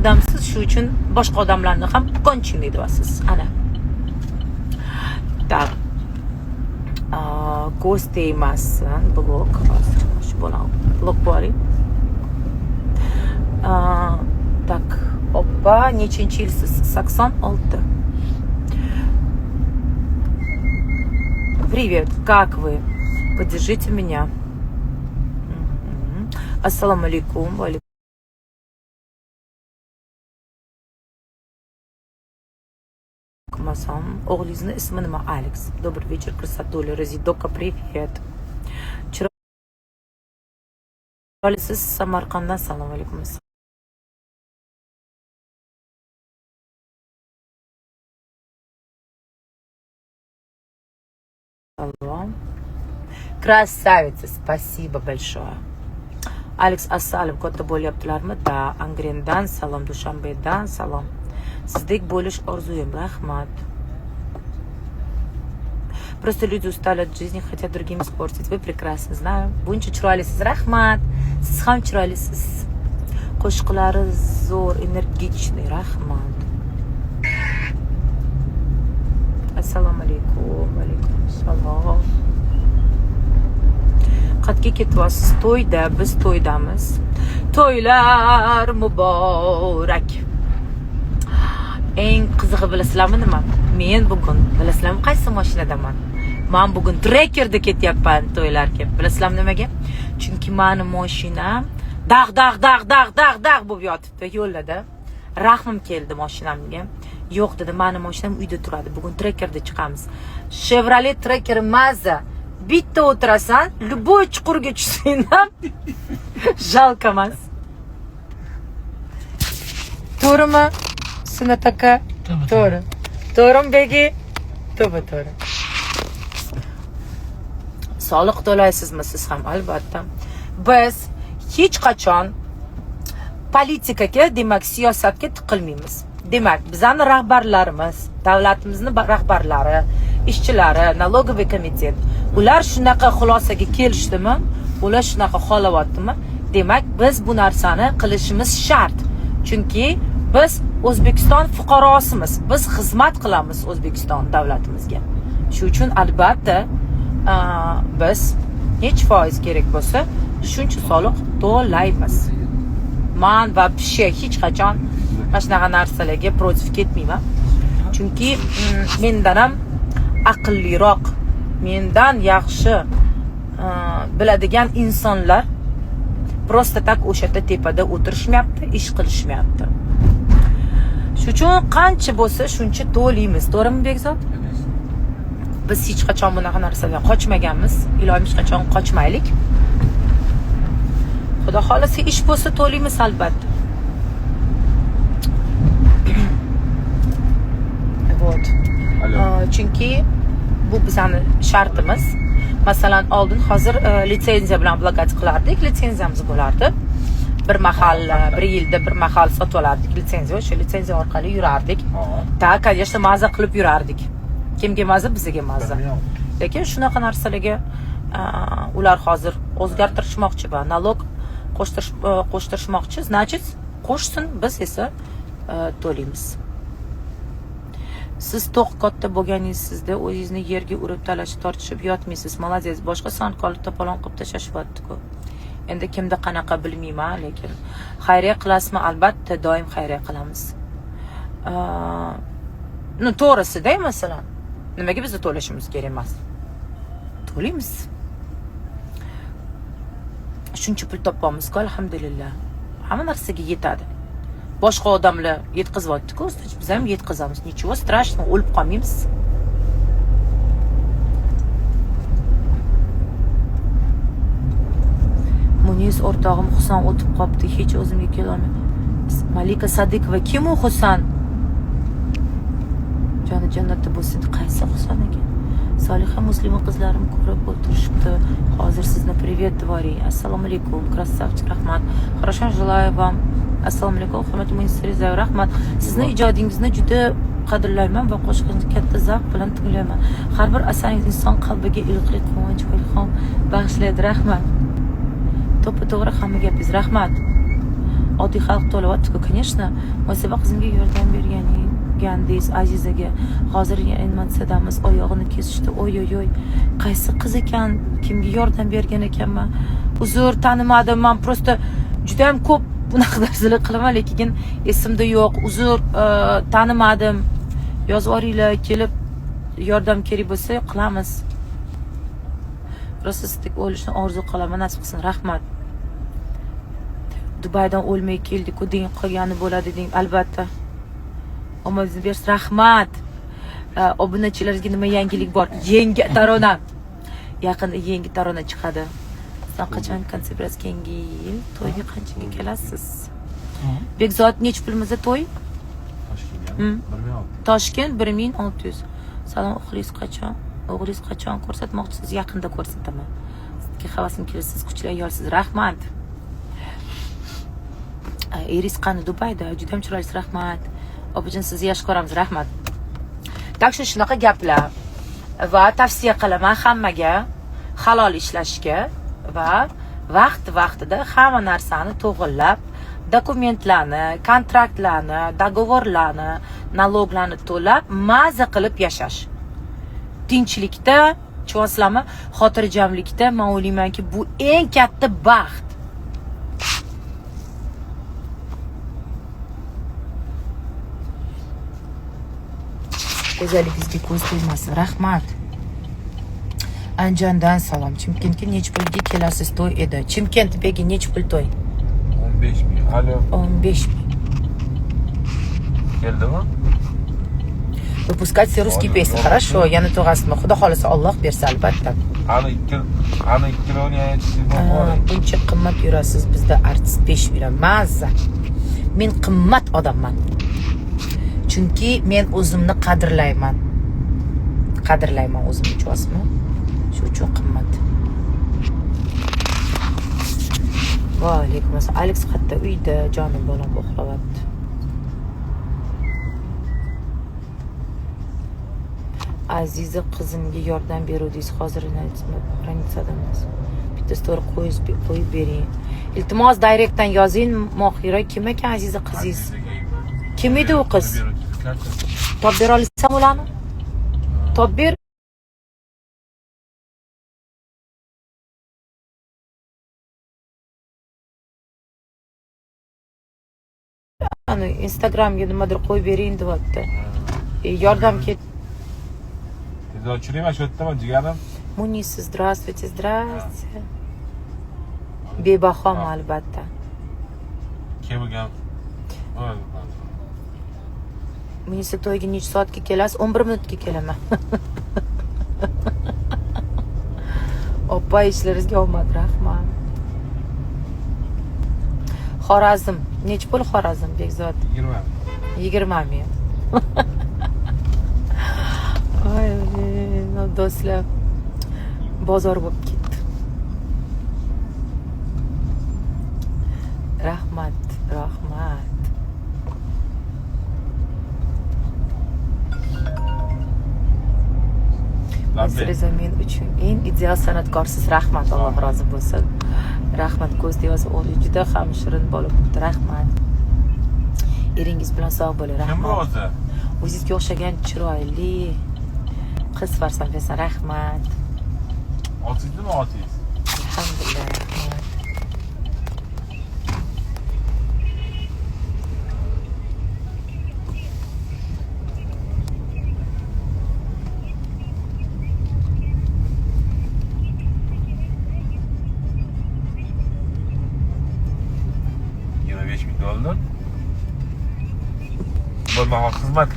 odamsiz, shu uchun boshqa odamlarni ham konching deyapsiz. Ana. Так. Ko'z tegmasin, blok. Shu bo'lan blok boring. Так. Опа, nechinchi yilsiz? 86. Привет, как вы? Поддержите меня. Ассаламу алейкум. O'g'lingizni ismi nima? Alex. Добрый вечер, красотуля. Разидока, привет. Chiroylisiz, Samarqanddan. Assalomu alaykum. Красавица, спасибо большое. Alex Asalov katta bo'lyaptilarmi? Da, Angrendan salom, Dushanbedan salom. Sizdek bo'lish orzuyim, rahmat. Просто люди устали от жизни, хотят другим испортить. Вы прекрасны, знаю. Buncha chiroylisiz, rahmat. Siz ham chiroylisiz. Qo'shiqlari zo'r, energichniy, rahmat. Assalomu alaykum. Va alaykum assalom. Qatga ketyapsiz? To'yda, biz to'ydamiz. To'ylar muborak. Eng qizig'i bilasizlarmi nima? Men bugun bilasizlarmi qaysi mashinadaman? Men bugun Trekkerda ketyapman to'ylarga. Bilasizlarmi nimaga? Chunki meni mashinam dag' bo'lib yotibdi yo'lda. Rahmim keldi mashinamga. Yo'q dedi, meni mashinam uyda turadi. Bugun Trekkerda chiqamiz. Chevrolet Tracker Mazda. Bitta o'tirasan, любой chuqurga tushsang ham jalka emas. To'g'rimi? Sunataka. To'g'ri. To'g'rim begi. To'g'ri. Soliq to'laysizmi siz ham? Albatta. Biz hech qachon politikaga, demak, siyosatga tiqilmaymiz. Demak, bizning rahbarlarimiz, davlatimizning rahbarlari, ishchilari, налоговый komitet, ular shunaqa xulosaga kelishdimi? Ular shunaqa xohlayaptimi? Demak, biz bu narsani qilishimiz shart. Chunki biz O'zbekiston fuqarosimiz. Biz xizmat qilamiz O'zbekiston davlatimizga. Shu uchun albatta biz hech foiz kerak bo'lsa, shuncha soliq to'laymiz. Men va pishe hech qachon mana shunaqa narsalarga protiv ketmayman. Chunki mendan ham aqlliroq, mendan yaxshi biladigan insonlar просто так o'sha yerda tepada o'tirishmayapti, ish qilishmayapti. Shuning uchun qancha bo'lsa shuncha to'laymiz. To'g'rimi, Bekzod? Biz hech qachon bunaqa narsalardan qochmaganmiz. Ilohim hech qachon qochmaylik. Xudo xolasa ish bo'lsa to'laymiz albatta. Вот. Chunki bu bizning shartimiz. Masalan, oldin hozir litsenziya bilan blokat qilardik, litsenziyamiz bo'lardi. Bir mahal, bir yilda bir mahal sotib olardik litsenziya, o'sha litsenziya orqali yurardik. Ta, конечно, maza qilib yurardik. Kimga maza, bizga maza. Lekin shunaqa narsalarga ular hozir o'zgartirishmoqchi va налог qo'shtirishmoqchi. Значит, qo'shsin, biz esa to'laymiz. Siz to'q katta bo'lganingizda o'zingizni yerga urib talashib tortishib yotmaysiz. Молодец. Boshqa son qolib to'polon qilib tashlashibdi-ku. Endi kimda qanaqa bilmayman, lekin xayriya qilasizmi? Albatta, doim xayriya qilamiz. To'g'risida, masalan, nimaga biz to'lashimiz kerak emas? To'laymiz. Shuncha pul topamiz-ku, alhamdulillah. Hamma narsaga yetadi. Boshqa odamlar yetkazyapti-ku, biz ham yetkazamiz. Nичего страшного, o'lib qolmaymiz. Muniz o'rtog'im Husan o'tib qopti, hech o'zimga kela olmayman. Malika Sadiqova, kim u Husan? Joni jannatda bo'lsin. Qaysi Husan ekan? Soliha muslima qizlarim ko'rib o'tirishibdi. Hozir sizni privet dvoring. Assalomu alaykum, krasavchik, rahmat. Хорошо желаю вам. Assalomu alaykum, hurmatli munsiriz, rahmat. Sizni ijodingizni juda qadrlayman va qo'shiqingizni katta zavq bilan tinglayman. Har bir asaringiz inson qalbiga iliqlik, quvonch va ilhom bag'ishlaydi, rahmat. To'g'ri hamma gapingiz, rahmat. oddiy xalq to'layapti-ku, конечно. Mo'siba qizimga yordam berganingiz Azizaga. Hozir reanimatsiyadamiz, oyog'ini kesishdi. Oy. Qaysi qiz ekan? Kimga yordam bergan ekanman? Uzr, tanimadim. Men prosta juda ham ko'p bunaqa narsalar qilaman, lekin esimda yo'q. Uzr, tanimadim. Yozib yuboringlar, kelib yordam kerak bo'lsa qilamiz. Rosa sizdek o'lishni orzu qilaman, nasib qilsin. Rahmat. Dubaydan o'lmay keldik-ku, deng qilgani bo'ladi deng, albatta. Omadingizni bersin. Rahmat. Obunachilaringizga nima yangilik bor? Yangi tarona. Yaqinda yangi tarona chiqadi. Sizlar qachon konsertasiya keyingi yil to'yga qanchaga kelasiz? Bekzod, nech pulmizda to'y? Toshkent 1600. Salom, o'g'lingiz qachon? O'g'lingiz qachon ko'rsatmoqchisiz? Yaqinda ko'rsataman. Sizga havasim kelsa, siz kuchli ayolsiz. Rahmat. Eringiz qani Dubayda? Juda ham chiroyli, rahmat. Opajon, sizni yaxshi ko'ramiz, rahmat. Tak shunaqa gaplar va tavsiya qilaman hammaga halol ishlashga va vaqtida hamma narsani to'g'rilab, dokumentlarni, kontraktlarni, dogovorlarni, naloglarni to'lab, maza qilib yashash. Tinchlikda, tushunasizlarmi? Xotirjamlikda men o'ylaymanki, bu eng katta baxt. Go'zalligingizga ko'z tegmasin. Rahmat. Anjandan salom. Chimkentga nech pulga kelasiz to'y edi? Chimkentdagi nech pul to'y? 15.000. Alo. 15.000. Keldimi? Выпускать все русские песни. Хорошо, yana to'g'asizmi? Xudo xolasa Alloh bersa albatta. Ani 2 million Buncha qimmat yurasiz, bizda artist 5 million. Mazza. Men qimmat odamman. Chunki men o'zimni qadrlayman. Qadrlayman o'zimni, tushunasizmi? Shu uchun qimmat. Va alaykum assalom. Alex qayerda? Uyda, jonim bolam uxlayapti. Aziza qizimga yordam beruvdingiz. Hozir ranitsadamiz. Bitta story qo'yib bering. Iltimos direktdan yozing. Mohira kim ekan Aziza qizingiz? Kim edi u qiz? Top bera olsam ularni? Top ber. Ana Instagramga nimadir qo'yib bering deyapti. Yordam ket. O'chirayman shu yerdaman, jigarim. Munisa, здравствуйте, здравствуйте. Bebaho albatta. Kim ekan? Munisa, to'yga necha soatga kelasiz? 11 minutga kelaman. Oppa, ishlaringizga omad, rahmat. Xorazm. Nech pul Xorazm, Bekzod? 20 ming. Ay, do'stlar. Bozor bo'lib ketdi. Rahmat. Siz men uchun eng ideal san'atkorsiz. Rahmat, Alloh rozi bo'lsin. Rahmat, ko'zda yozib o'g'li juda ham shirin bo'lib o'tdi. Rahmat. Eringiz bilan sog' bo'ling. Rahmat. Kim bu o'zi? O'zingizga o'xshagan chiroyli qiz farzand bersin. Rahmat. Otizmi, otiz? Alhamdulillah, rahmat. $25.000. Bu mahal xizmat